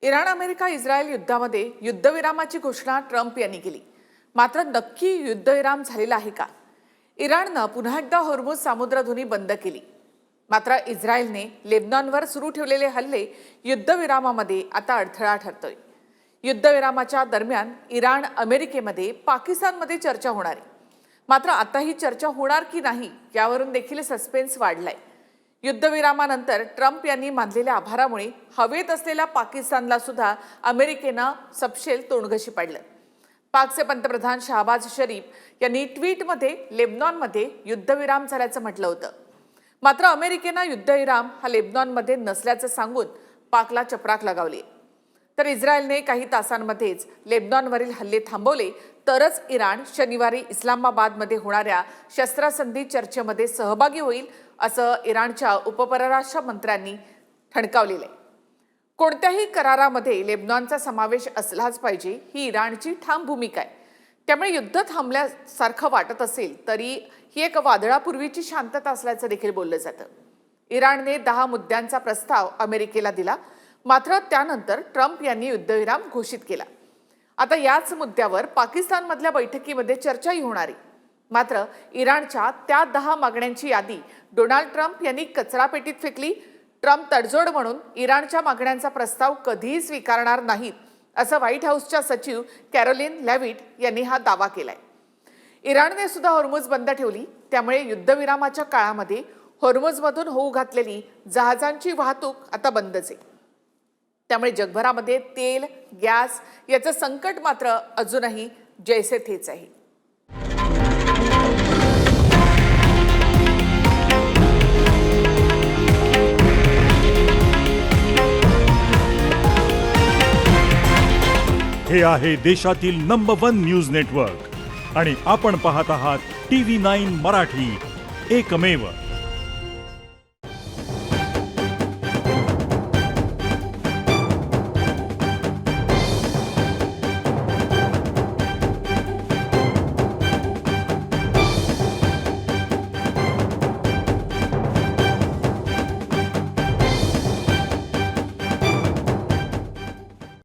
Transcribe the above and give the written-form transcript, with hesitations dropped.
Iran America Israel युद्धामध्ये युद्धविरामाची घोषणा Trump यांनी केली। मात्र नक्की युद्धविराम झालेला आहे का? इराणनं पुन्हा एकदा होर्मुझ सामुद्रधुनी बंद केली। मात्र इस्रायलने लेबनॉनवर सुरू ठेवलेले हल्ले युद्धविरामामध्ये आता अडथळा ठरतोय। युद्धविरामाच्या दरम्यान इराण अमेरिकेमध्ये पाकिस्तानमध्ये चर्चा होणार आहे। मात्र आता ही चर्चा होणार की नाही यावरून देखील सस्पेन्स वाढलाय। युद्धविरामानंतर ट्रम्प यांनी मानलेल्या आभारामुळे हवेत असलेल्या पाकिस्तानला सुद्धा अमेरिकेनं सपशेल तोंडघशी पाडलं। पाकचे पंतप्रधान शहबाज शरीफ यांनी ट्विटमध्ये लेबनॉनमध्ये युद्धविराम झाल्याचं म्हटलं होतं। मात्र अमेरिकेनं युद्धविराम हा लेबनॉनमध्ये नसल्याचं सांगून पाकला चपराक लगावली। तर इस्रायलने काही तासांमध्येच लेबनॉनवरील हल्ले थांबवले तरच इराण शनिवारी इस्लामाबादमध्ये होणाऱ्या शस्त्रसंधी चर्चेमध्ये सहभागी होईल असं इराणच्या उपपरराष्ट्र मंत्र्यांनी ठणकावलेलं आहे। कोणत्याही करारामध्ये लेबनॉनचा समावेश असलाच पाहिजे ही इराणची ठाम भूमिका आहे। त्यामुळे युद्ध थांबल्यासारखं वाटत असेल तरी ही एक वादळापूर्वीची शांतता असल्याचं देखील बोललं जातं। इराणने 10 मुद्द्यांचा प्रस्ताव अमेरिकेला दिला। मात्र त्यानंतर ट्रम्प यांनी युद्धविराम घोषित केला। आता याच मुद्द्यावर पाकिस्तानमधल्या बैठकीमध्ये चर्चाही होणार आहे। मात्र इराणच्या त्या 10 मागण्यांची यादी डोनाल्ड ट्रम्प यांनी कचरापेटीत फेकली। ट्रम्प तडजोड म्हणून इराणच्या मागण्यांचा प्रस्ताव कधीही स्वीकारणार नाहीत असं व्हाईट हाऊसच्या सचिव कॅरोलिन लेविट यांनी हा दावा केलाय। इराणने सुद्धा होर्मुझ बंद ठेवली। त्यामुळे युद्धविरामाच्या काळामध्ये होर्मुझमधून होऊ घातलेली जहाजांची वाहतूक आता बंदच आहे। त्यामुळे जगभरामध्ये तेल, गॅस याचं संकट मात्र अजूनही जैसे थेच आहे। हे आहे देशातील नंबर 1 न्यूज नेटवर्क आणि आपण पाहत आहात TV9 मराठी, एकमेव।